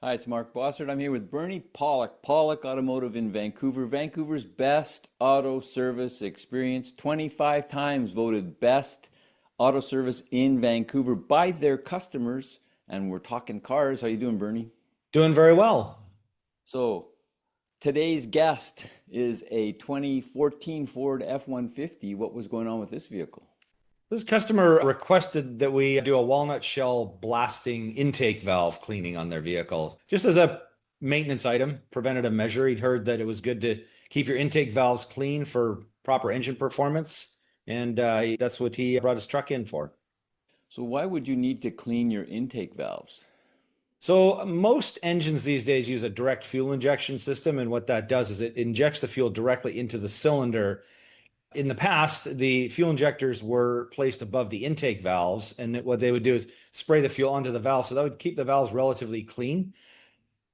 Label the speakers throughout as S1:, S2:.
S1: Hi, it's Mark Bossert. I'm here with Bernie Pawlik, Pawlik Automotive in Vancouver, Vancouver's best auto service experience, 25 times voted best auto service in Vancouver by their customers. And we're talking cars. How you doing, Bernie?
S2: Doing very well.
S1: So today's guest is a 2014 Ford F-150. What was going on with this vehicle?
S2: This customer requested that we do a walnut shell blasting intake valve cleaning on their vehicle, just as a maintenance item, preventative measure. He'd heard that it was good to keep your intake valves clean for proper engine performance, and that's what he brought his truck in for.
S1: So why would you need to clean your intake valves?
S2: So most engines these days use a direct fuel injection system, and what that does is it injects the fuel directly into the cylinder. In the past, the fuel injectors were placed above the intake valves, and what they would do is spray the fuel onto the valve, so that would keep the valves relatively clean.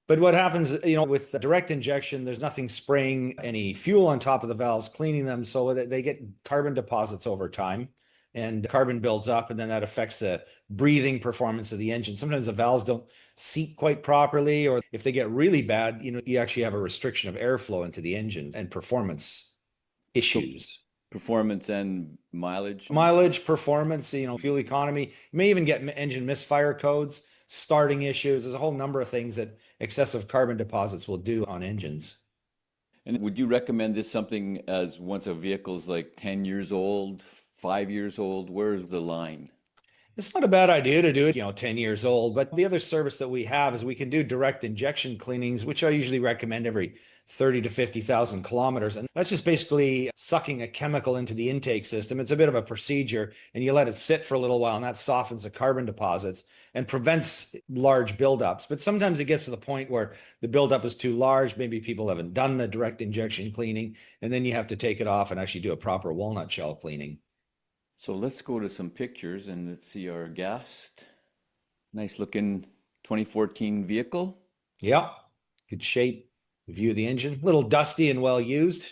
S2: But what happens, with direct injection, there's nothing spraying any fuel on top of the valves, cleaning them, so that they get carbon deposits over time, and carbon builds up, and then that affects the breathing performance of the engine. Sometimes the valves don't seat quite properly, or if they get really bad, you actually have a restriction of airflow into the engine and performance
S1: So
S2: issues.
S1: performance and mileage?
S2: Mileage, performance, fuel economy. You may even get engine misfire codes, starting issues. There's a whole number of things that excessive carbon deposits will do on engines.
S1: And would you recommend this something as once a vehicle's like 10 years old, 5 years old? Where's the line?
S2: It's not a bad idea to do it, 10 years old, but the other service that we have is we can do direct injection cleanings, which I usually recommend every 30 to 50,000 kilometers. And that's just basically sucking a chemical into the intake system. It's a bit of a procedure, and you let it sit for a little while, and that softens the carbon deposits and prevents large buildups. But sometimes it gets to the point where the buildup is too large. Maybe people haven't done the direct injection cleaning, and then you have to take it off and actually do a proper walnut shell cleaning.
S1: So let's go to some pictures and let's see our guest. Nice looking 2014 vehicle.
S2: Yeah, good shape. View of the engine, a little dusty and well used.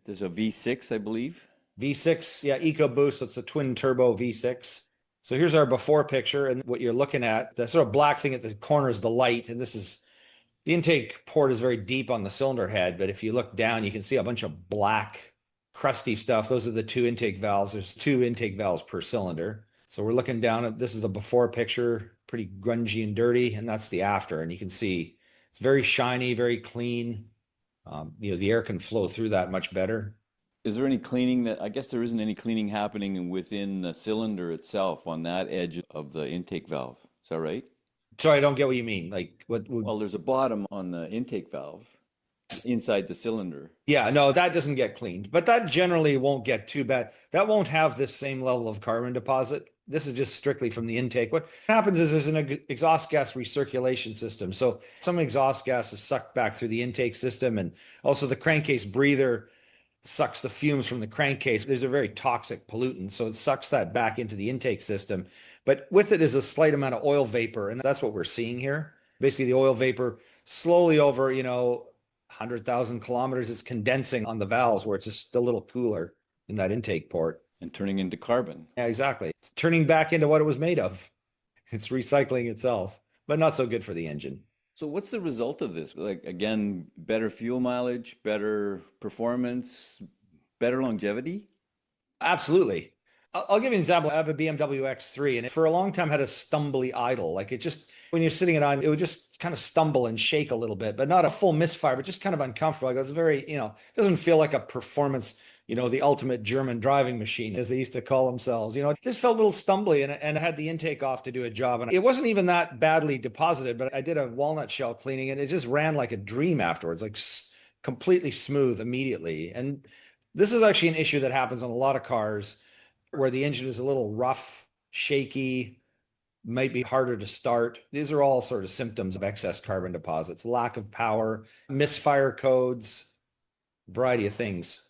S1: There's a V6, I believe.
S2: V6, yeah, EcoBoost. So it's a twin turbo V6. So here's our before picture, and what you're looking at, the sort of black thing at the corner is the light, and this is the intake port is very deep on the cylinder head, but if you look down, you can see a bunch of black, crusty stuff. Those are the two intake valves. There's two intake valves per cylinder. So we're looking down at this is the before picture, pretty grungy and dirty, and that's the after, and you can see it's very shiny, very clean. The air can flow through that much better.
S1: Is there any cleaning that, I guess there isn't any cleaning happening within the cylinder itself on that edge of the intake valve. Is that right?
S2: Sorry, I don't get what you mean. Like what would,
S1: Well, there's a bottom on the intake valve inside the cylinder.
S2: yeah, no, that doesn't get cleaned, but that generally won't get too bad. That won't have this same level of carbon deposit. This is just strictly from the intake. What happens is there's an exhaust gas recirculation system. So some exhaust gas is sucked back through the intake system, and also the crankcase breather sucks the fumes from the crankcase. There's a very toxic pollutant, so it sucks that back into the intake system. But with it is a slight amount of oil vapor, and that's what we're seeing here. Basically, the oil vapor slowly over, 100,000 kilometers, it's condensing on the valves where it's just a little cooler in that intake port.
S1: And turning into carbon.
S2: Yeah, exactly. It's turning back into what it was made of. It's recycling itself, but not so good for the engine.
S1: So what's the result of this? Like again, better fuel mileage, better performance, better longevity?
S2: Absolutely. I'll give you an example. I have a BMW X3, and it for a long time had a stumbly idle. Like it just, when you're sitting at on, it would just kind of stumble and shake a little bit, but not a full misfire, but just kind of uncomfortable. Like it was very, it doesn't feel like a performance, the ultimate German driving machine, as they used to call themselves. It just felt a little stumbly, and I had the intake off to do a job. And it wasn't even that badly deposited, but I did a walnut shell cleaning, and it just ran like a dream afterwards, like completely smooth immediately. And this is actually an issue that happens on a lot of cars where the engine is a little rough, shaky, might be harder to start. These are all sort of symptoms of excess carbon deposits, lack of power, misfire codes, variety of things.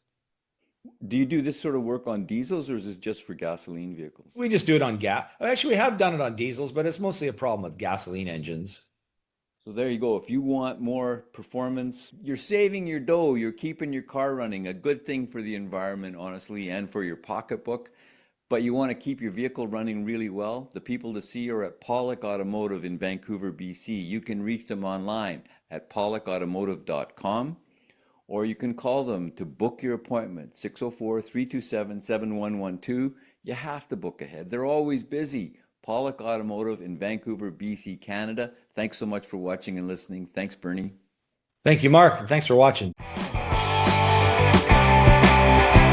S1: Do you do this sort of work on diesels or is this just for gasoline vehicles?
S2: We just do it on gas. Actually, we have done it on diesels, but it's mostly a problem with gasoline engines.
S1: So there you go. If you want more performance, you're saving your dough, you're keeping your car running, a good thing for the environment, honestly, and for your pocketbook. but you want to keep your vehicle running really well, the people to see are at Pawlik Automotive in Vancouver, BC. You can reach them online at pawlikautomotive.com, or you can call them to book your appointment, 604-327-7112. You have to book ahead. They're always busy. Pawlik Automotive in Vancouver, BC, Canada. Thanks so much for watching and listening. Thanks, Bernie.
S2: Thank you, Mark. And thanks for watching.